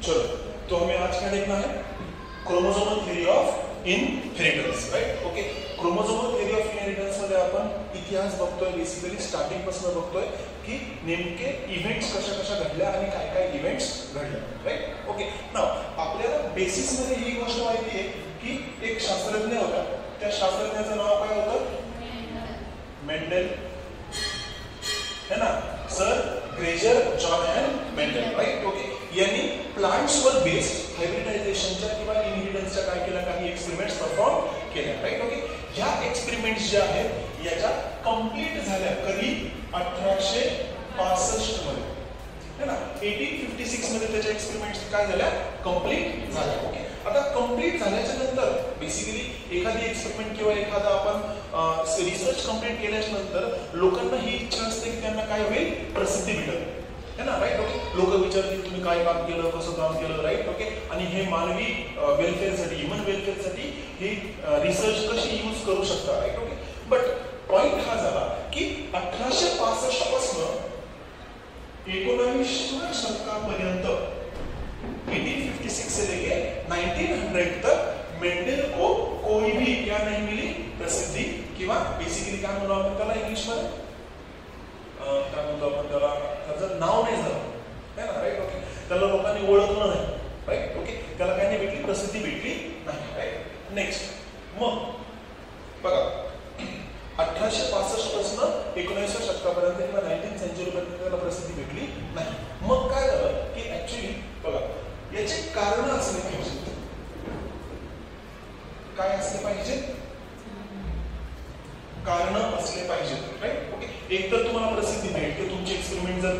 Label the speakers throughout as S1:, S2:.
S1: चलो, तो हमें आज क्या देखना है? Chromosomal theory of inheritance, right? Okay, chromosomal theory of inheritance मध्ये आपण इतिहास बघतोय, बेसिकली स्टार्टिंग पासून बघतोय की नेमके इव्हेंट्स कशा कशा घडल्या आणि काय काय इव्हेंट्स घडले, राइट? ओके, नाउ आपल्याला बेसिस मध्ये ही गोष्ट माहिती आहे की एक शास्त्रज्ञ होता, त्या शास्त्रज्ञाचं नाव काय होतं? मेंडेल, है ना? Sir Gregor John Mendel, right? Okay, यांनी प्लांट्सवर बेस्ड हायब्रिडायझेशनच्या किंवा इनहेरिटन्सच्या काय केल्या, काही एक्सपेरिमेंट्स परफॉर्म केल्या, राइट? ओके, ह्या एक्सपेरिमेंट्स ज्या आहेत याच्या कंप्लीट झाल्या कधी? 1865 मध्ये, है ना? 1856 मध्ये त्याच्या एक्सपेरिमेंट्स काय झाल्या? कंप्लीट झाल्या. ओके, आता कंप्लीट झाल्याच्या नंतर बेसिकली एखादी एक्सपेरिमेंट किंवा एखादा आपण रिसर्च कंप्लीट केल्याच्या नंतर लोकांना ही इच्छा असते की त्यांना काय होईल? प्रसिद्धी भेटेल, है ना? राइट? ओके, लोक विचारतील तुम्ही काय काम केलं, कसं काम केलं, राइट? ओके, आणि हे मानवी वेलफेअरसाठी, ह्युमन वेलफेअरसाठी हे रिसर्च कशी यूज करू शकता, राइट? ओके, बट पॉइंट हा झाला की 1865 पासून 19व्या शतकापर्यंत 1856 से लेके 1900 तक मेंडेल को कोई भी क्या नहीं मिली? प्रसिद्धी, किंवा बेसिकली काय म्हणू आपण त्याला इंग्लिश मध्ये? काय म्हणतो आपण त्याला? त्याचं नाव नाही झालं, है ना? राइट? ओके, त्याला लोकांनी ओळखलं नाही, राइट? ओके, त्याला काय नाही भेटली? प्रसिद्धी भेटली नाही, राइट? नेक्स्ट, मग बघा 1865 पासून 19व्या शतकापर्यंत किंवा 19th सेंचुरी पर्यंत त्याला प्रसिद्धी भेटली नाही. मग काय झालं की ऍक्च्युअली बघा याचे कारण असले पाहिजे. काय असले पाहिजे? कारण असले पाहिजे, राइट? ओके, एक तर तुम्हाला प्रसिद्धी भेटते, तुमची एक्सपेरिमेंट जर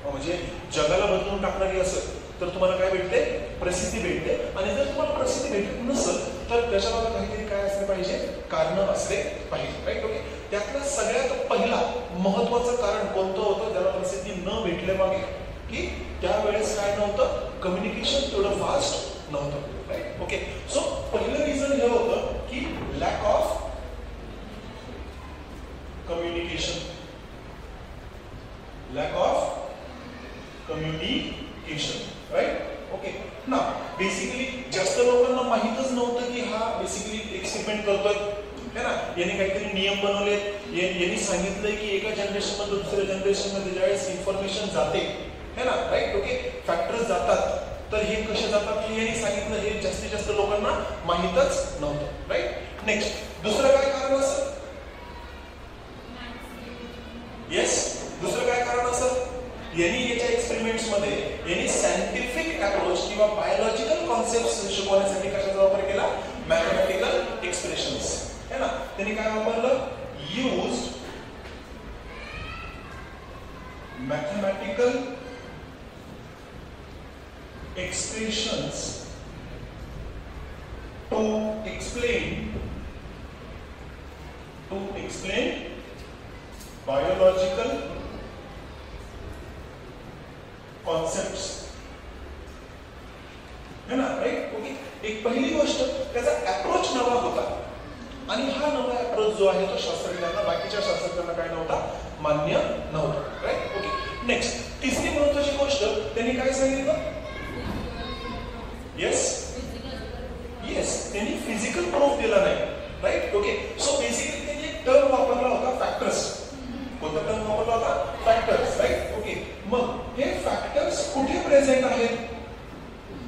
S1: म्हणजे जगाला बदलून टाकणारी असेल तर तुम्हाला काय भेटते? प्रसिद्धी भेटते. आणि जर तुम्हाला प्रसिद्धी भेटत नसेल तर त्याच्या मागे काहीतरी काय असले पाहिजे? कारण असले पाहिजे, राइट? ओके, त्यातलं सगळ्यात पहिला महत्वाचं कारण कोणतं होतं ज्याला प्रसिद्धी न भेटल्यामागे? की त्यावेळेस काय नव्हतं? कम्युनिकेशन तेवढं फास्ट नव्हतं, राइट? ओके, सो पहिलं रिझन हे होतं की lack of communication, lack of communication, right? Okay, ना बेसिकली जास्त लोकांना माहितच नव्हतं की हा बेसिकली एक्सपेरिमेंट करतोय, है ना? याने काहीतरी नियम बनवले, यांनी सांगितलंय की एका जनरेशन मध्ये दुसऱ्या जनरेशन मध्ये ज्यावेळेस इन्फॉर्मेशन जाते, है ना? राइट? ओके, फॅक्टर्स जातात तर हे कसे जातात हे यांनी सांगितलं, हे जास्तीत जास्त लोकांना माहितच नव्हतं, राइट? नेक्स्ट, दुसरं काय कारण असेल? येस, दुसरं काय कारण असेल? यांनी याच्या एक्सपेरिमेंट्स मध्ये यांनी सायंटिफिक अप्रोच किंवा बायोलॉजिकल कॉन्सेप्ट शिकवण्यासाठी कशाचा वापर केला? मॅथमॅटिकल एक्सप्रेशन्स, है ना? त्यांनी काय वापरलं? Used mathematical expressions to explain biological concepts, है ना? राइट? ओके, एक पहिली गोष्ट त्याचा अप्रोच नवा होता आणि हा नवा अप्रोच जो आहे तो शास्त्रज्ञांना, बाकीच्या शास्त्रज्ञांना काय नव्हता? मान्य नव्हता, राइट? ओके, नेक्स्ट, तिसरी महत्त्वाची गोष्ट त्यांनी काय सांगितलं? येस, येस, त्यांनी फिजिकल प्रूफ दिला नाही, राइट? ओके, सो बेसिकली त्यांनी एक टर्म वापरला होता, फॅक्टर्स. कोणता टर्म वापरला होता? Factors, right? ओके, मग हे फॅक्टर्स कुठे प्रेझेंट आहेत?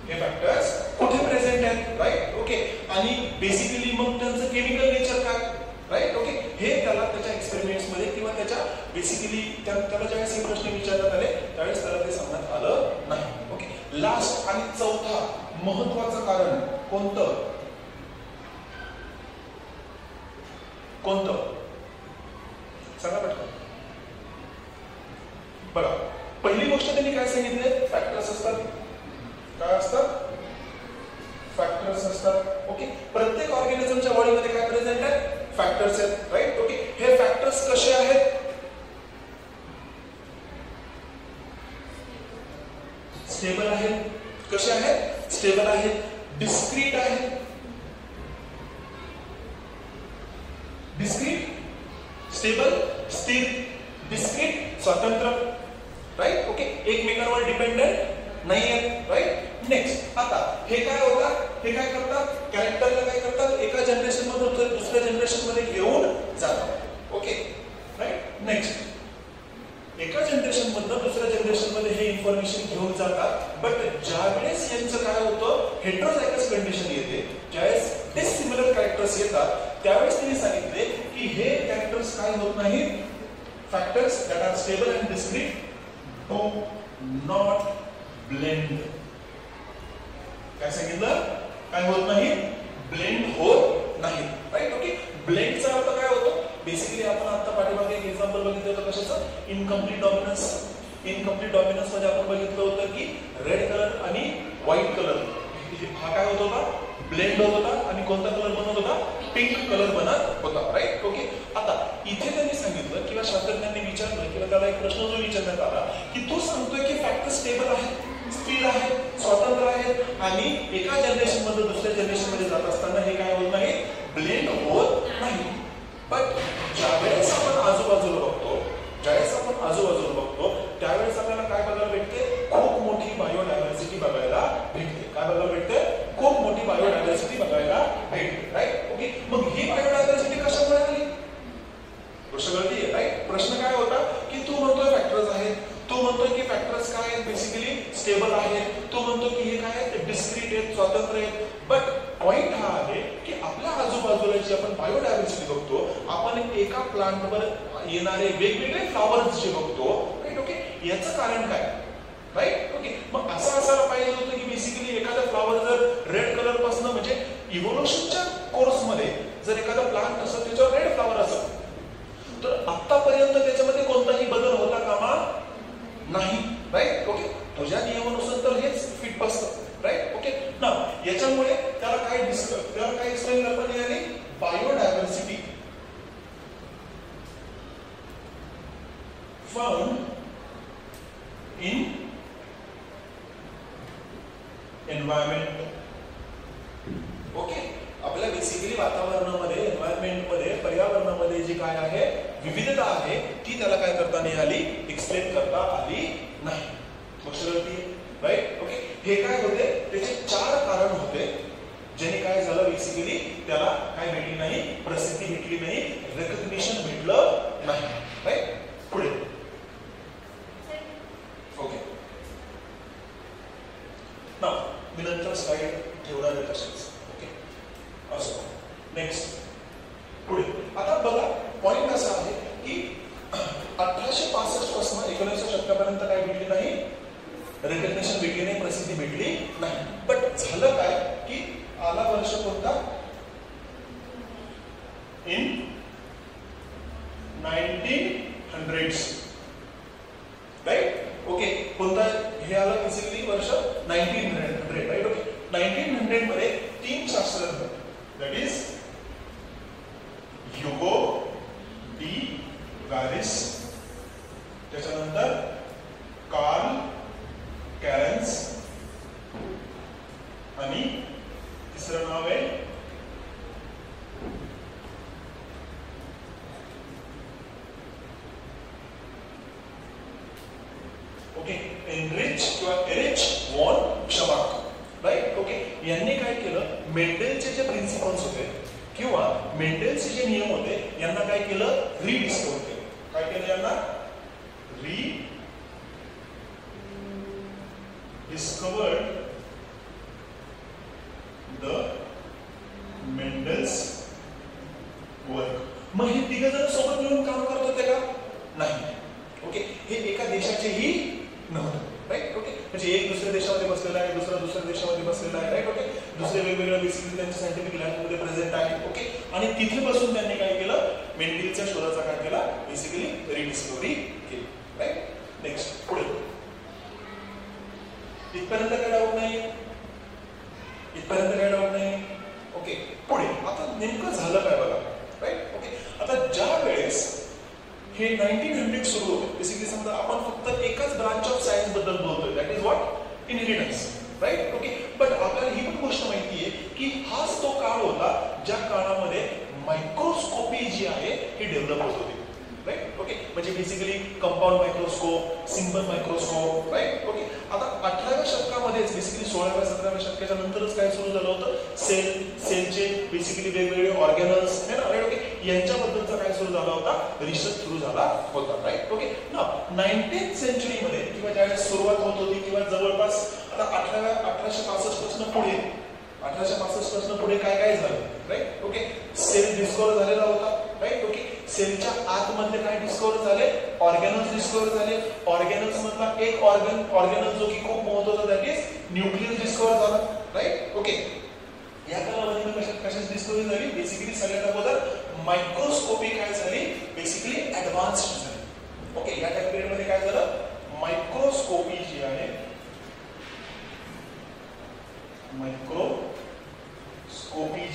S1: हे फॅक्टर्स कुठे प्रेझेंट आहेत, राइट? ओके, आणि बेसिकली मग त्यांचं केमिकल नेचर काय, राइट? ओके, हे त्याला त्याच्या एक्सपेरिमेंट्स मध्ये किंवा त्याच्या बेसिकली त्याला ज्यावेळेस हे प्रश्न विचारण्यात आले त्यावेळेस त्याला ते सांगण्यात आलं नाही. ओके, लास्ट आणि चौथा महत्वाचं कारण कोणतं? कोणतं? सांगा पटकन. बघा, पहिली गोष्ट त्यांनी काय सांगितले? फॅक्टर्स असतात. काय असतात? फॅक्टर्स असतात. ओके, प्रत्येक ऑर्गॅनिझमच्या बॉडीमध्ये काय प्रेझेंट आहे? फॅक्टर्स आहेत, राइट? ओके, हे फॅक्टर्स कसे आहेत? स्टेबल आहेत. कसे आहेत? स्टेबल आहेत. डिस्क्रीट आहेत. डिस्क्रीट, स्टेबल, स्थिर, डिस्क्रीट, स्वतंत्र, राइट? ओके, एकमेकांवर डिपेंडेंट नाही आहेत, राइट? नेक्स्ट आता हे काय होतात, हे काय करतात, कॅरेक्टरला काय करतात, एका जनरेशन मधून दुसऱ्या जनरेशन मध्ये घेऊन जातात. Okay right. नेक्स्ट एका जनरेशन मधून दुसऱ्या जनरेशन मध्ये हे इन्फॉर्मेशन घेऊन जातात. बट ज्यावेळेस यांचं काय होतं, हेट्रोझायगस कंडिशन येते, ज्यावेळेस डिसिमिलर कॅरेक्टर्स येतात, त्यावेळेस त्यांनी सांगितले की हे कॅरेक्टर्स काय होत नाहीत, factors that are stable and discrete do not blend. काय सांगितलं, काय होत नाही, ब्लेंड होत नाही. राईट. ओके. ब्लेंडचा अर्थ काय होतो, बेसिकली आपण आता पाठीमागे एक एक्झाम्पल बघितलं होतं कशाचं, इनकम्प्लीट डॉमिनन्स. इनकम्प्लीट डॉमिनन्स मध्ये आपण बघितलं होतं की रेड कलर आणि व्हाईट कलर हा काय होत होता, ब्लेंड होत होता आणि कोणता कलर बनत होता, पिंक कलर बनत होता. राईट. ओके. आता इथे त्यांनी सांगितलं किंवा शास्त्रज्ञांनी विचारलं किंवा त्याला एक प्रश्न जो विचारण्यात आला की तू सांगतोय की फॅक्टर स्टेबल आहे, स्थिर आहे, स्वतंत्र आहे आणि एका जनरेशन मधून दुसऱ्या जनरेशन मध्ये जात असताना हे काय होत नाही, ब्लेंड होत नाही. बट ज्यावेळेस आपण आजूबाजूला बघतो, ज्यावेळेस आपण आजूबाजूला बघतो त्यावेळेस आपल्याला काय बघायला भेटते, खूप मोठी बायोडायव्हर्सिटी बघायला भेटते. काय बघायला भेटते, खूप मोठी बायोडायव्हर्सिटी बघायला भेटते. राईट. ओके. मग ही बायोडायव्हर्सिटी कशामुळे आली, गोष्ट कळते. राईट. प्रश्न काय होता की तू म्हणतोय फॅक्टर्स आहेत, तू म्हणतोय की फॅक्टर्स काय आहेत, बेसिकली स्टेबल आहेत, तू म्हणतो की हे काय आहेत, डिस्क्रीट आहेत, स्वतंत्र आहेत. बट पॉइंट हा आहे की आपल्या आजूबाजूला जी आपण बायोडायव्हर्सिटी बघतो, आपण एका प्लांटवर येणारे वेगवेगळे फ्लॉवर्स जे बघतो, राईट. ओके. याचं कारण काय, राईट. ओके. मग असं असायला पाहिजे होतं की बेसिकली एखादा फ्लॉवर जर रेड कलर पासून, म्हणजे इव्होल्युशनच्या कोर्समध्ये जर एखादा प्लांट असं त्याच्यावर रेड फ्लॉवर असत तर आतापर्यंत त्याच्यामध्ये कोणताही बदल होता कामा नाही. राईट. ओके. तुझ्या नियमानुसार तर हेच फिट बसतं. राईट. ओके. ना याच्यामुळे त्याला काय एक्सप्लेन करता येईल, biodiversity found in environment. Okay. आपल्या बेसिकली वातावरणामध्ये, एन्व्हायरमेंटमध्ये, पर्यावरणामध्ये जी काय आहे विविधता आहे ती त्याला काय करता नाही आली, एक्सप्लेन करता आली नाही. गोष्ट कळते. राईट. ओके. हे काय होते, त्याचे 4 कारण होते ज्याने काय झालं, बेसिकली त्याला काय भेटली नाही, प्रसिद्धी भेटली नाही, रेकग्निशन भेटलं नाही. राईट. पुढे. ओके. नाव मी नंतर स्लाइड ठेवणार आहे तसेच. ओके. असो. नेक्स्ट. पुढे. आता बघा पॉइंट असा आहे की 1865 पासून 1900 शतकापर्यंत काय भेटली नाही, रेकग्निशन भेटली नाही, प्रसिद्धी भेटली नाही. बट झालं काय की आला वर्ष कोणता, इन 1900s. राईट. ओके. कोणता हे आलं बेसिकली वर्ष 1900. राईट. ओके. 1900 मध्ये 3 शास्त्रज्ञ, दॅट इज ह्युगो डी गॅरिस, त्याच्यानंतर कार्ल कॅरन्स आणि तिसरं नाव आहे ओके एनरिच किंवा एरिच वॉन शबाक. राईट. ओके. यांनी काय केलं, मेंडेलचे जे प्रिन्सिपल्स होते किंवा मेंडेलचे जे नियम होते यांना काय केलं, रिडिस्कवर केलं. काय केलं यांना, discovered the Mendel's work. मग हे तिघ जण सोबत मिळून काम करत होते का, नाही. ओके. हे एका देशाचेही नव्हतं. राईट. ओके. म्हणजे एक दुसऱ्या देशामध्ये बसलेला आहे, दुसऱ्या देशामध्ये बसलेला आहे. राईट. ओके. दुसरे वेगवेगळ्या बेसिकली त्यांच्या सायंटिफिक लॅबमध्ये प्रेझेंट आहे. ओके. आणि तिथे बसून त्यांनी काय केलं, मेंडेलच्या शोधाचा काय केला, बेसिकली रिडिस्कवरी केली. राईट. नेक्स्ट. पुढे. इथपर्यंत काय डाऊट नाही, इथपर्यंत काय डाऊट नाही. ओके. पुढे. आता नेमकं झालं काय बघा. राईट. ओके. आता ज्या वेळेस हे 1900 सुरू होते, बेसिकली समजा आपण फक्त एकाच ब्रांच ऑफ सायन्स बद्दल बोलतोय, that is what, inheritance. Right. Okay. But आपल्याला ही पण गोष्ट माहिती आहे की हाच तो काळ होता ज्या काळामध्ये मायक्रोस्कोपी जी आहे ही डेव्हलप होत होती. राईट. ओके. ओके, म्हणजे basically compound microscope, simple microscope, right. Okay, आता 18व्या शतकामध्येच बेसिकली 16व्या 17व्या शतकाच्या नंतरच काय सुरू झालं होतं, सेलचे बेसिकली वेगवेगळे ऑर्गॅनल्स है ना, राईट. ओके, यांच्याबद्दलचा काय सुरू झाला होता, रिसर्च सुरू झाला होता, राईट. ओके, ना 19th सेंचुरीमध्ये किंवा ज्यावेळेस सुरुवात होत होती किंवा जवळपास आता 1865 पासून पुढे 1865 पासून पुढे काय काय झालं, राईट. ओके, सेल डिस्कव्हर झालेला होता, राईट. ओके, सेलच्या आतमध्ये काय डिस्कव्हर झाले, ऑर्गॅनल्स डिस्कव्हर झाले. ऑर्गॅनल्स मधला एक ऑर्गॅनल जो की खूप महत्त्वाचा, दॅट इज न्यूक्लियस डिस्कव्हर झाला, राईट. ओके, या कालावधीमध्ये कशाची डिस्कव्हरी झाली, बेसिकली सगळ्यात अगोदर मायक्रोस्कोपी काय झाली, बेसिकली ऍडव्हान्स्ड झाली. ओके, या टाइम पिरियड मध्ये काय झालं, मायक्रोस्कोपी जी आहे, मायक्रोस्कोपी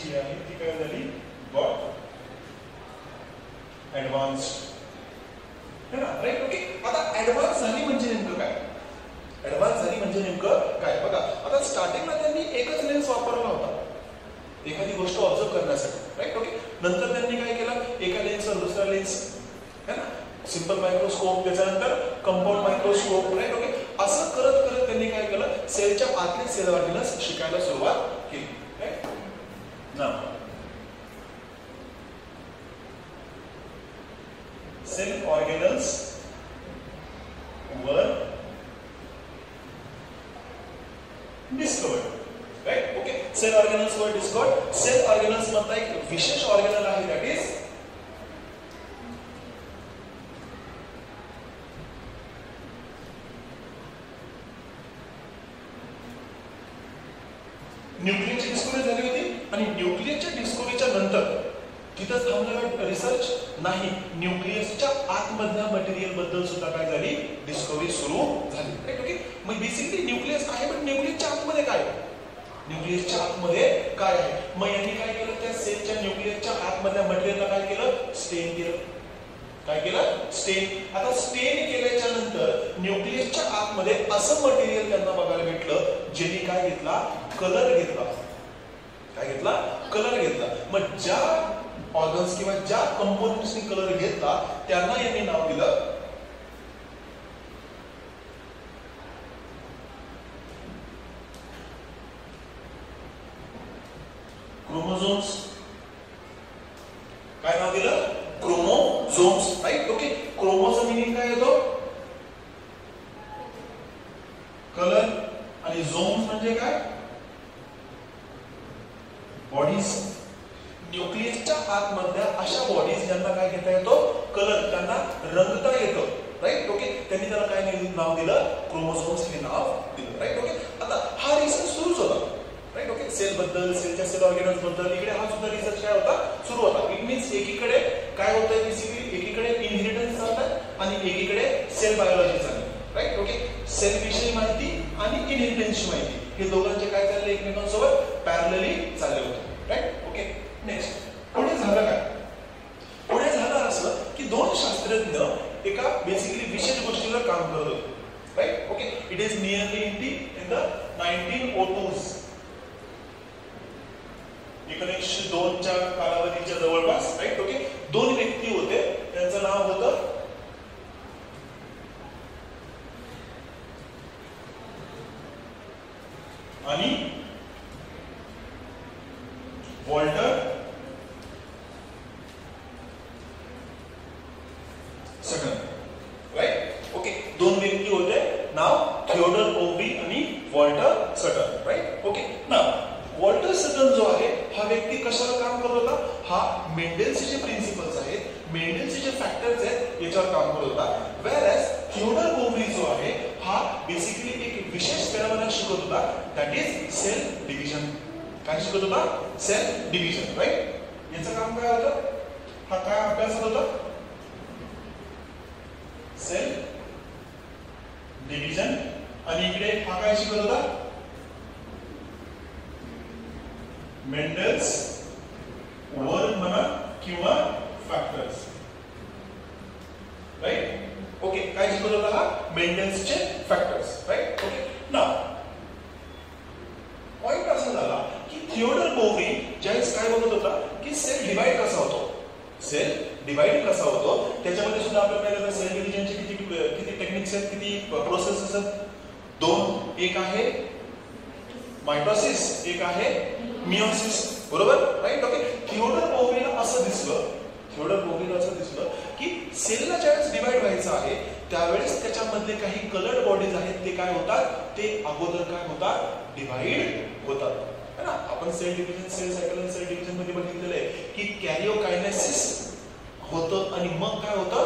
S1: जी आहे ती काय झाली, गॉट ऍडव्हान्स्ड, है ना, राईट. ओके, आता ऍडव्हान्स झाली म्हणजे नेमकं काय, ऍडव्हान्स झाली म्हणजे नेमकं काय बघा. आता स्टार्टिंगला त्यांनी एकच लेन्स वापरला होता एखादी गोष्ट ऑब्झर्व करण्यासाठी, राईट. ओके, नंतर त्यांनी काय केलं, एका लेन्सवर दुसरा लेन्स, है ना, सिंपल मायक्रोस्कोप, त्याच्यानंतर कंपाऊंड मायक्रोस्कोप, राईट. ओके, असं करत करत त्यांनी काय केलं, सेलच्या आतले सेल ऑर्गॅनल्स शिकायला सुरुवात केली, राईट. ना cell organelles were discovered, right. Okay, cell organelles were discovered. Cell organelles मधला एक विशेष ऑर्गॅनल आहे, दॅट इज न्यूक्लियसची डिस्कव्हरी झाली होती आणि न्यूक्लियसच्या डिस्कव्हरीच्या नंतर तिथं थांबलेला रिसर्च नाही, न्यूक्लियसच्या आतमधल्या मटेरियल बद्दल सुद्धा काय झाली, डिस्कव्हरी सुरू झाली, राईट. ओके, मग बेसिकली न्यूक्लियस आहे, पण न्यूक्लियसच्या आतमध्ये काय, न्यूक्लियसच्या आतमध्ये काय आहे, मग यांनी काय केलं, त्या सेलच्या न्यूक्लियसच्या आतमधल्या मटेरियलला काय केलं, स्टेन केलं. काय केलं, स्टेन. आता स्टेन केल्याच्या नंतर न्यूक्लियसच्या आतमध्ये असं मटेरियल त्यांना बघायला भेटलं ज्यांनी काय घेतला, कलर घेतला. काय घेतला, कलर घेतला. मग ज्या ऑर्गन्स किंवा ज्या कंपोनेंट्सनी कलर घेतला त्यांना यांनी नाव दिलं क्रोमोझोम्स. काय नाव दिलं, chromosomes, right. Okay, chromosome meaning काय येतो, कलर, आणि झोम्स म्हणजे काय, बॉडीज. न्यूक्लियसच्या आतमधल्या अशा बॉडीज ज्यांना काय घेता येतो, कलर, त्यांना रंगता येतो, राईट. ओके, त्यांनी त्याला काय नाव दिलं, क्रोमोझोम्स हे नाव दिलं, राईट. ओके, आता हा रिसर्च सुरूच होता, राईट. ओके, सेल बद्दल, सेलच्या सेल ऑर्गॅनल्स बद्दल इकडे हा सुद्धा रिसर्च काय होता, सुरू होता. इट मीन्स एकीकडे काय होतंय, बेसिकली एकीकडे इनहेरिटन्स चालतं आणि एकीकडे सेल बायोलॉजी चालते, राईट. ओके, सेल विषयी माहिती आणि इनहेरिटन्सची माहिती हे दोघांचे काय चालले, एकमेकांसोबत पॅरलली चालले होते, राईट. ओके, नेक्स्ट पुढे झालं काय, पुढे झालं असं की दोन शास्त्रज्ञ एका बेसिकली विशेष गोष्टीवर काम करत होते, right. Okay, it is nearly in the 1902s, 1902च्या कालावधीच्या जवळपास, राईट. ओके, दोन व्यक्ती होते, त्यांचं नाव होतं आणि वॉल्टर सटन, राईट. ओके, दोन व्यक्ती होते, नाव थिओडर ओब्री आणि वॉल्टर सटन, राईट. ओके, नाव वॉल्टर सटन जो आहे हा व्यक्ती कशावर काम करत होता, हा मेंडेलचे जे प्रिन्सिपल्स आहेत, मेंडेलचे जे फॅक्टर्स आहेत याच्यावर काम करत होता. वेअरएज थिओडर ओब्री जो आहे हा बेसिकली एक विशेष फेनॉमेनॉन शिकत होता, दॅट इज सेल डिव्हिजन. काय शिकत होता, सेल डिव्हिजन, राईट. याचं काम काय होतं, हा काय अभ्यास होता, सेल डिव्हिजन. आणि इकडे हा काय शिकत होता, मेंडेल्स वर्क म्हणा किंवा फॅक्टर्स, राईट. ओके, काय शिकत होता हा, मेंडेल्सचे फॅक्टर्स, राईट. ओके, नाव पॉइंट असा झाला की थिओडर ओब्री ज्यावेळेस काय बघत होता की सेल डिवाइड कसा होतो, सेल डिवाइड कसा होतो त्याच्यामध्ये सुद्धा आपल्याला सेल डिव्हिजनचे किती टेक्निक्स आहेत, किती प्रोसेसेस आहेत? दोन. एक आहे मायटोसिस, एक आहे मियोसिस. बरोबर, राईट? ओके. थिओडोर बोहरेला असं दिसलं की सेलला ज्यावेळेस डिवाइड व्हायचं आहे त्यावेळेस त्याच्यामधले काही कलर्ड बॉडीज आहेत ते काय होतात, ते अगोदर काय होतात, डिवाइड होतात, है ना? आपण सेल डिव्हिजन, सेल सायकल आणि सेल डिव्हिजन मध्ये बघितलेलं आहे की कॅरिओकायनेसिस होतं आणि मग काय होतं,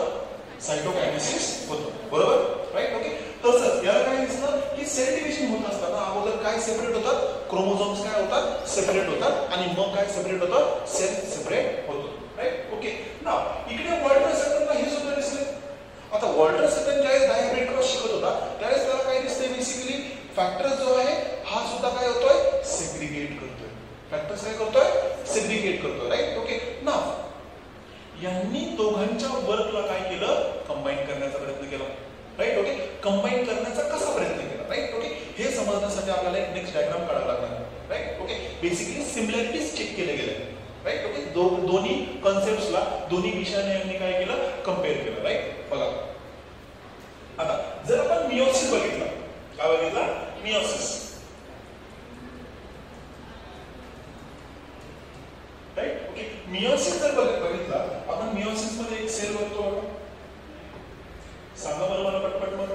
S1: सायटोकायनेसिस होतं. बरोबर, राईट? ओके. तसंच याला काय दिसलं की सेल डिव्हिजन होत असताना अगोदर काय सेपरेट होतात, क्रोमोझोम्स काय होतात, सेपरेट होतात आणि मग काय सेपरेट होतं, सेल सेपरेट होतो. राईट? ओके. नाव इकडे वॉल्टर सेटनला हे सुद्धा दिसले. आता वॉल्टर सेटन ज्यावेळेस डायहेब्रिड क्रॉस शिकत होता त्यावेळेस त्याला काय दिसतंय, बेसिकली फॅक्टर जो आहे हा सुद्धा काय होतोय, सेग्रिगेट करतोय. फॅक्टर्स काय करतोय, सेग्रिगेट करतोय. राईट? ओके. नाव यांनी दोघांच्या वर्कला काय केलं, कंबाईन करण्याचा प्रयत्न केला. राईट? ओके. कंबाईन करण्याचा कसा प्रयत्न केला? राईट? ओके. हे समजण्यासाठी आपल्याला एक नेक्स्ट डायग्राम काढावा लागणार. Right? Okay. Basically similarities check केले गेले. राईट? ओके. दोन्ही कॉन्सेप्ट्सला, दोन्ही विषयाने यांनी काय केलं, कंपेअर केलं. राईट? बघा आता जर आपण मियोसिस बघितला, काय बघितला, मियोसिस. राईट? ओके. मियोसिस जर बघितला आपण, मियोसिस मध्ये एक सेल बघतो बघा. सांगा बरं मला पटपट मग,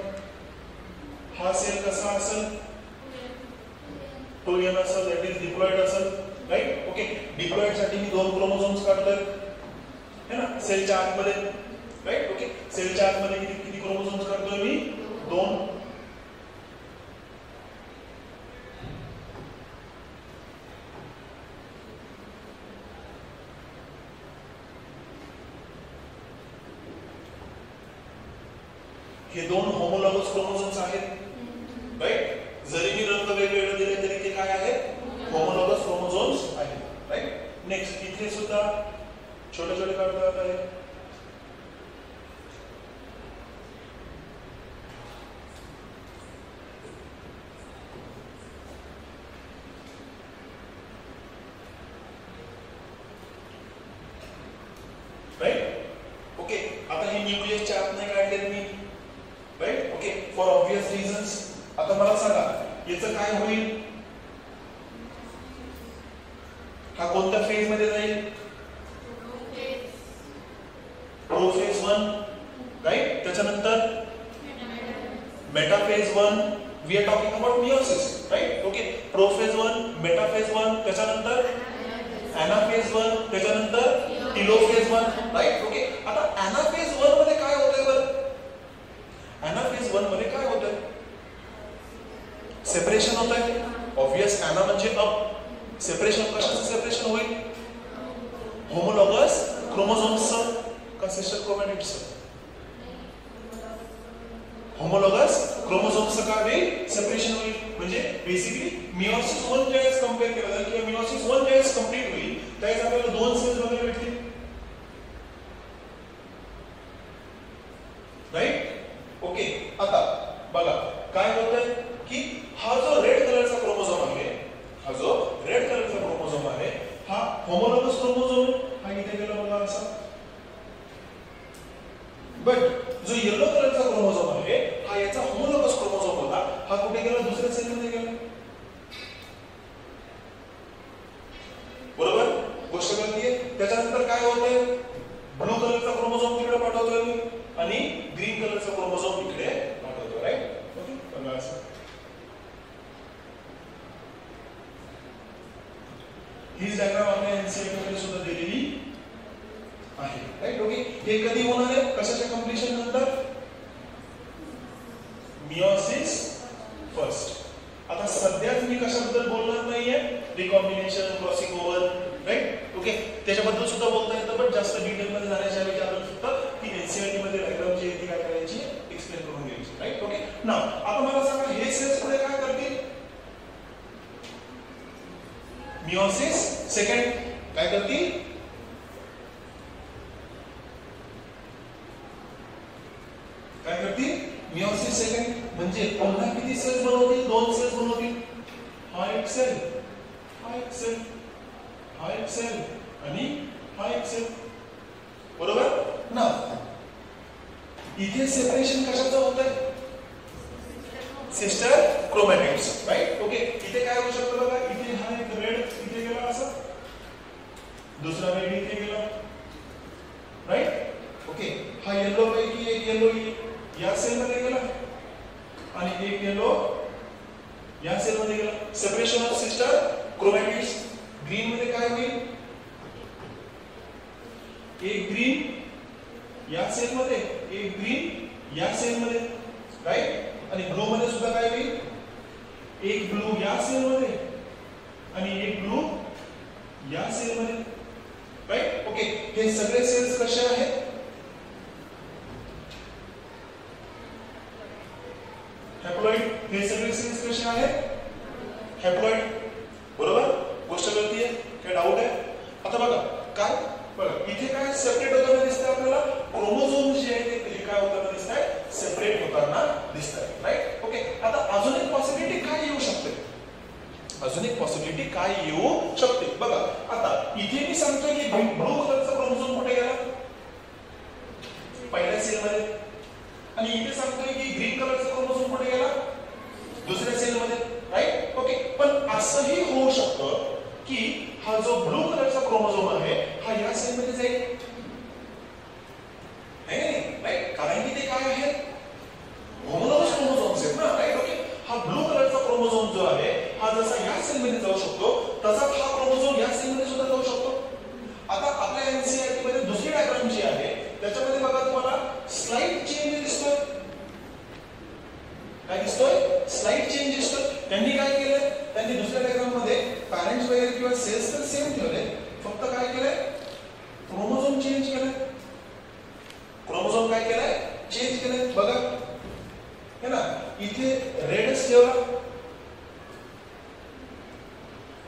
S1: हा सेल कसा असेल, 2n असेल, दॅट इज डिप्लॉइड असेल. राईट? ओके. डिप्लॉइड साठी मी 2 क्रोमोझोम्स काढतोय, है ना, सेलच्या आतमध्ये. राईट? ओके. सेलच्या आतमध्ये किती क्रोमोझोम्स काढतोय मी, 2. हे 2 होमोलॉगस क्रोमोझोम्स आहेत. राईट? जरी मी रंग वेगवेगळे दिले तरी ते काय आहेत, होमोलॉगस क्रोमोझोम्स आहेत. राईट? नेक्स्ट इथे सुद्धा छोटे छोटे काढतात आहे. राईट? ओके. आता हे न्यूक्लियसच्या आत नाही काढले मी. Right? Okay. For obvious reasons. आता मला सांगा याचं काय होईल, हा कोणत्या फेज मध्ये जाईल, प्रोफेज 1. राईट? त्याच्यानंतर metaphase 1. We are talking about meiosis. Right? Okay. Prophase 1, metaphase 1, त्याच्यानंतर एनाफेज 1, त्याच्यानंतर टेलोफेज 1. राईट? ओके. आता एनाफेज 1 मध्ये काय होतंय बरं, एनाफेज 1 मध्ये काय होतंय, सेपरेशन होत आहे. ऑब्वियस, एना म्हणजे अप. सेपरेशन कशाचं सेपरेशन होईल, होमोलॉगस क्रोमोझोम्सचं का सिस्टर क्रोमॅटिड्सचं, होमोलॉगस क्रोमोझोम्सचं काय होईल, सेपरेशन होईल. म्हणजे बेसिकली मियोसिस 1 ज्यावेळेस कंपेअर केलं जाईल किंवा मियोसिस 1 ज्यावेळेस कंप्लीट होईल त्यावेळेस आपल्याला 2 सेल्स बघायला भेटतील. राईट? ओके. आता बघा काय होतंय की हा जो रेड कलरचा क्रोमोझोम आहे, हा जो रेड कलरचा क्रोमोझोम आहे हा होमोलॉगस क्रोमोझोम आहे. हा इथे गेला बघा असा. बट जो येलो कलरचा क्रोमोझोम आहे हा याचा होमोलॉगस क्रोमोझोम होता. हा कुठे गेला, दुसऱ्या सेलमध्ये गेला. बरोबर, गोष्ट कळतीये. त्याच्यानंतर काय होतंय, ब्लू कलरचा क्रोमोझोम तिकडे पाठवतोय मी आणि ग्रीन कलरचा क्रोमोझोम इकडे पाठवतोय. राईट? ओके. बघा असं ही डायग्राम आपल्या एनसीईआरटी मध्ये सुद्धा दिलेली आहे. राईट? ओके. हे कधी होणार आहे, कशाच्या कंप्लीशन नंतर, मियोसिस फर्स्ट. आता सध्याच मी कशाबद्दल बोलणार नाहीये, recombination, crossing over. Right? Okay. त्याच्याबद्दल सुद्धा बोलता येतं पण जास्त डिटेल मध्ये जाण्याच्या ऐवजी आपण फक्त ही एनसीईआरटी मध्ये डायग्राम जी आहे ती काय करायची, एक्सप्लेन करून घ्यायची. राईट? ओके. नाव आता मला सांगा हे सेल्स पुढे काय करतील, मियोसिस सेकंड काय करतील, काय करतील, मियोसिस सेकंड. म्हणजे पुन्हा किती सेल्स बनवतील, 2 सेल्स बनवतील. हा एक सेल, हा एक सेल, हा एक सेल आणि हा एक सेल. बरोबर ना? इथे सेपरेशन कशाचं होत आहे? Sister chromatids, right? ओके, इथे काय होऊ शकतं बघा, इथे हा एक रेड इथे गेला असा, दुसरा रेड इथे गेला, राईट? ओके, हा येलो पैकी एक येलो या सेल मध्ये गेला आणि एक येलो या सेल मध्ये गेला. Separation of sister chromatids. Green मध्ये काय होईल? एक ग्रीन या सेल मध्ये, एक ग्रीन या सेल मध्ये, राईट? आणि ब्लू मध्ये सुद्धा काय होईल? एक ब्लू या सेल मध्ये आणि एक ब्लू या सेल मध्ये, राईट? ओके, हे सगळे सेल्स कसे आहेत? हॅप्लॉइड. हे सगळे सेल्स कसे आहेत? हॅप्लॉइड. बरोबर? गोष्ट कळतीये? काय डाऊट आहे? आता बघा काय, बघा इथे काय सेपरेट होताना दिसतंय आपल्याला, क्रोमोझोम जे आहे ते काय होताना दिसतंय? सेपरेट होताना दिसतंय, राईट? ओके, आता अजून एक पॉसिबिलिटी काय येऊ शकते? अजून एक पॉसिबिलिटी काय येऊ शकते बघा. आता इथे मी सांगतोय की ब्लू कलरचा क्रोमोझोम कुठे गेला? पहिल्या सेल मध्ये. आणि इथे सांगतोय की ग्रीन कलरचा क्रोमोझोम कुठे गेला? दुसऱ्या सेल मध्ये, राईट? ओके, पण असंही होऊ शकतं की हा जो ब्लू कलरचा क्रोमोझोम आहे हा या सेल मध्ये जाईल, नाही? राईट? कारण की ते काय आहे? होमोलॉगस क्रोमोझोम्स आहेत ना, राईट? ओके, हा ब्लू कलरचा क्रोमोझोम जो आहे हा जसा या सेल मध्ये जाऊ शकतो तसाच हा क्रोमोझोम या सेल मध्ये सुद्धा जाऊ शकतो. आता आपल्या एनसीईआरटी मध्ये दुसरी डायग्राम जी आहे त्याच्यामध्ये बघा तुम्हाला स्लाइड चेंज दिसतोय. काय दिसतोय? स्लाइड चेंज दिसतोय. त्यांनी काय केलं? त्यांनी दुसऱ्या डायग्राम मध्ये पॅरेंट्स वगैरे किंवा सेल्स तर सेम ठेवले, फक्त काय केलंय? क्रोमोझोम चेंज केलंय. क्रोमोझोम काय केलंय? चेंज केलंय. बघा है ना, इथे रेडच ठेवला,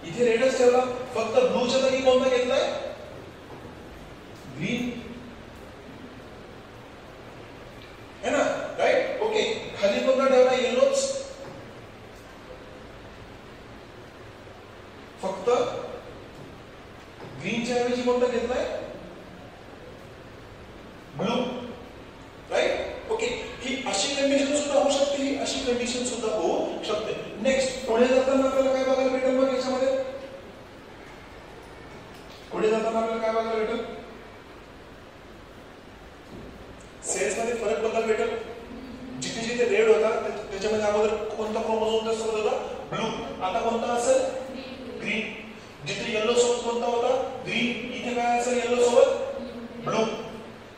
S1: इथे रेडच ठेवला, फक्त ब्लूच्या जागी कोणता घेतलाय? ग्रीन, है ना, राईट? ओके, खाली कोणता ठेवला? येलोच, फक्त ग्रीनच्या ऐवजी कोणता घेतलाय? Blue, right? ओके, ही अशी कंडिशन सुद्धा होऊ शकते, ही अशी कंडिशन सुद्धा होऊ शकते. नेक्स्ट पुढे जाताना आपल्याला काय बघायला भेटेल? मग याच्यामध्ये पुढे जाताना आपल्याला काय बघायला भेटेल? सेल्स मध्ये फरक बघायला भेटेल. जिथे जिथे रेड होता त्याच्यामध्ये अगोदर कोणता क्रोमोझोम सोबत होता? ब्लू. आता कोणता असेल? ग्रीन. जिथे येलो सोबत कोणता होता? ग्रीन. इथे काय असेल? येलो सोबत ब्लू.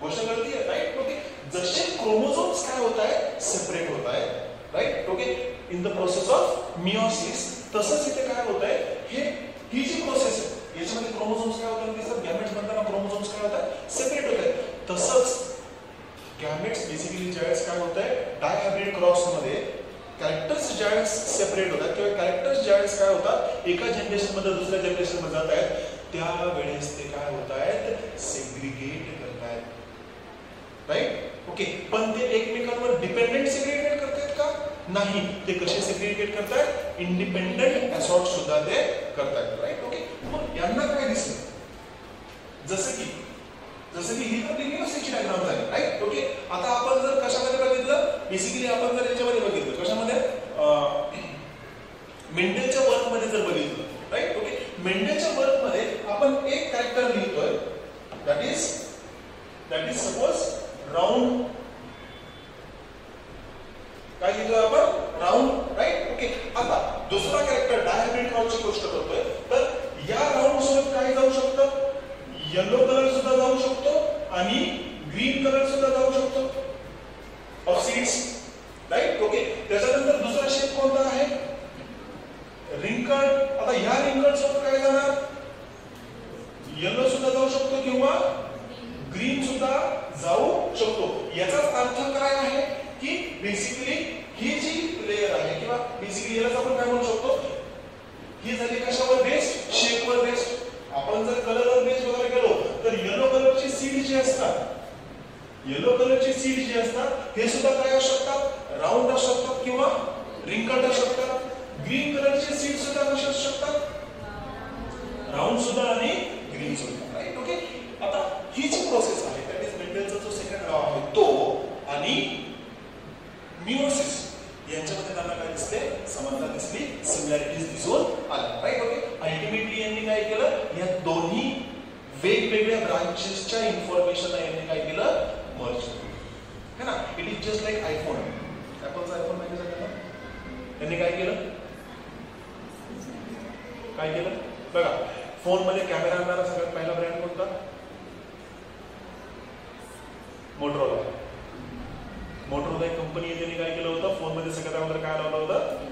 S1: गोष्ट कळतीये, राईट? ओके, जसे क्रोमोझोम्स काय होत आहे? सेपरेट होत आहे, right? Okay, in the process of meiosis. तसंच इथे काय होत आहे? ही जी प्रोसेस आहे याच्यामध्ये क्रोमोझोम्स काय होतात दिसतात? गॅमेट्स बनताना क्रोमोझोम्स काय होतात? सेपरेट होत आहेत. तसंच गॅमेट्स बेसिकली ज्यावेळेस काय होत आहे? डायहायब्रिड क्रॉस मध्ये कॅरेक्टर्स ज्यावेळेस सेपरेट होतात किंवा कॅरेक्टर्स ज्यावेळेस काय होतात एका जनरेशन मध्ये दुसऱ्या जनरेशन मध्ये जात आहेत, त्यावेळेस ते काय होत आहेत? सेग्रिगेट करत आहेत, राईट? ओके, पण ते एकमेकांवर डिपेंडेंट सेग्रिगेट करतात का? नाही. ते कसे सेग्रिगेट करतात? इंडिपेंडेंट असॉर्ट सुद्धा ते करतात, राईट? ओके, मग यांना काय दिसतं? जसं की ही तर मियोसिसची डायग्राम झाली, राईट? ओके, आता आपण जर कशामध्ये बघितलं? बेसिकली आपण जर याच्यामध्ये बघितलं, कशामध्ये? मेंडेलच्या वर्क मध्ये जर बघितलं, राईट? ओके, मेंडेलच्या वर्क मध्ये आपण एक कॅरेक्टर लिहितोय, दॅट इज सपोज राउंड. काय लिहितोय आपण? Round, right? ओके, आता दुसरा कॅरेक्टर डायहायब्रिड क्रॉसची गोष्ट करतोय, तर या राउंड सोबत काय जाऊ शकतं? येलो कलर सुद्धा जाऊ शकतो आणि ग्रीन कलर सुद्धा जाऊ शकतो ऑफ सीड्स, राईट? ओके, त्याच्यानंतर दुसरा शेप कोणता आहे? रिंकल्ड. आता ह्या रिंकल्ड सोबत काय जाणार? येलो सुद्धा जाऊ शकतो किंवा ग्रीन सुद्धा जाऊ शकतो. याचाच अर्थ काय आहे की बेसिकली ही जी लेयर आहे किंवा बेसिकली यालाच आपण काय म्हणू शकतो? ही झाली कशावर बेस्ड? शेपवर बेस्ड. आपण जर कलरवर बेस बघायला गेलो तर येलो कलरची सीड जी असतात, येलो कलरची सीड जी असतात हे सुद्धा काय असू शकतात? राऊंड असू शकतात किंवा रिंकल्ड असू शकतात. ग्रीन कलरचे सीड सुद्धा कसे असू शकतात? राऊंड सुद्धा आणि ग्रीन सुद्धा, राईट? ओके, आता ही जी प्रोसेस आहे दॅट इज मेंडेलचा जो सेकंड लॉ आहे तो आणि आणि मिओसिस यांच्यामध्ये त्यांना काय दिसते, समानता दिसली, सिमिलॅरिटीज दिसून आल्या, राईट. ओके. अल्टिमेटली यांनी काय केलं, या दोन्ही वेगवेगळ्या ब्रांचेसच्या इन्फॉर्मेशन यांनी काय केलं, मर्ज केलं, है ना. It is just like iPhone. ऍपलचा आयफोन माहिती सगळ्यांना. त्यांनी काय केलं, काय केलं बघा, फोन मध्ये कॅमेरा आणणारा सगळ्यात पहिला ब्रँड कोणता, मोटोरोला. मोटोरोला एक कंपनी आहे, त्यांनी काय केलं होतं, फोन मध्ये सगळ्यात अगोदर काय लावलं होतं,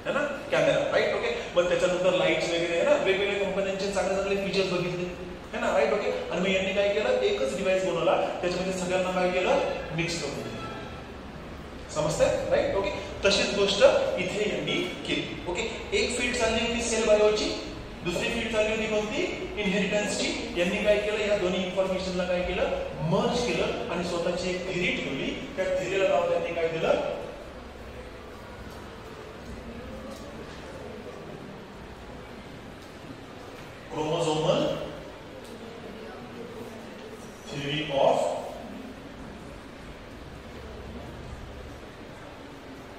S1: है ना, कॅमेरा, राईट. ओके. मग त्याच्यानंतर लाईट्स वगैरे, है ना, वेगवेगळ्या कंपन्यांचे चांगले चांगले फीचर्स बघितले, है ना, राईट. ओके. आणि मग यांनी काय केलं, एकच डिव्हाइस बनवला, त्याच्यामध्ये सगळ्यांना काय केलं, मिक्स करून दिलं. समजतंय, राईट. ओके. तशीच गोष्ट इथे यांनी केली. ओके. एक फील्ड चालली होती सेल बायोची, दुसरी फील्ड चालली होती कोणती, इनहेरिटन्सची. यांनी काय केलं, या दोन्ही इन्फॉर्मेशनला काय केलं, मर्ज केलं आणि स्वतःची एक थिअरी ठेवली. त्या थिअरीला नाव त्यांनी काय दिलं, chromosomal theory of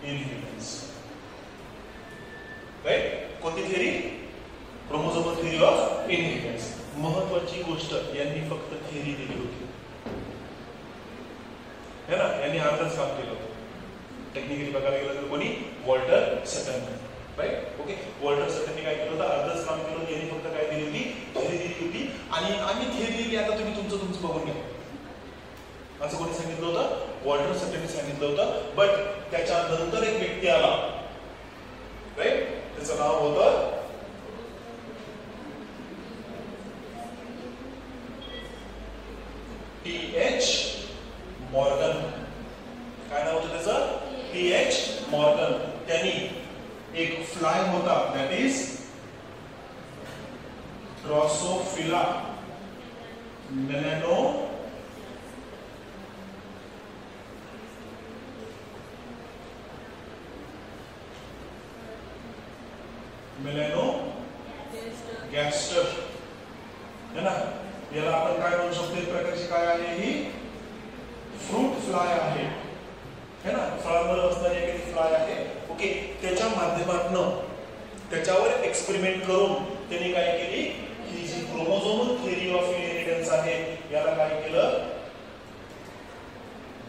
S1: inheritance. Right. कोणती theory, chromosomal theory of inheritance. महत्वाची गोष्ट, यांनी फक्त थिअरी दिली होती, है ना. यांनी अर्धच काम केलं होतं. टेक्निकली बघायला गेलं तर कोणी, वॉल्टर सटन, राईट. ओके. वॉल्टर सटनने काय केलं होतं, अर्धच काम केलं होतं. यांनी फक्त काय दिली होती, थिअरी दिली होती. आणि आम्ही थिअरी दिली, आता तुम्ही तुमचं बघून घ्या, असं कोणी सांगितलं होतं, वॉल्टर सटनने सांगितलं होतं. बट त्याच्यानंतर एक व्यक्ती आला, राईट. त्याचं नाव होतं T.H. मॉर्गन. काय नाव होतं त्याचं, T.H. मॉर्गन. त्यांनी एक फ्लाय होता, दॅट इज ड्रॉसोफिला मेलॅनो गॅस्टर, है ना. याला आपण काय म्हणू शकतो, एक प्रकारची काय आहे, ही फ्रूट फ्लाय आहे, है ना. फळांवर असणारी एखादी फ्लाय आहे. ओके. त्याच्या माध्यमातून त्याच्यावर एक्सपेरिमेंट करून त्यांनी काय केली, ही जी क्रोमोझोमल थिअरी ऑफ इनहेरिटन्स आहे, याला काय केलं,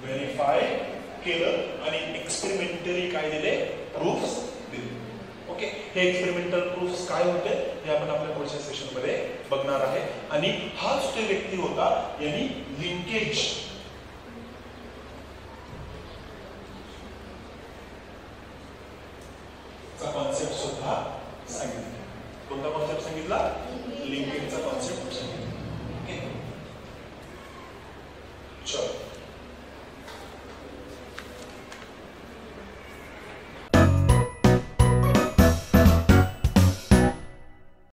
S1: व्हेरीफाय केलं आणि एक्सपेरिमेंटली काय दिले, प्रूफ्स दिले. ओके. हे एक्सपेरिमेंटल प्रूफ्स काय होते, हे आपण आपल्या पुढच्या सेशन मध्ये बघणार आहे. आणि हाच तो व्यक्ती होता, यांनी लिंकेज चा कॉन्सेप्ट सुद्धा सांगितला. कोणता कॉन्सेप्ट सांगितला, लिंकेजचा कॉन्सेप्ट सांगितला.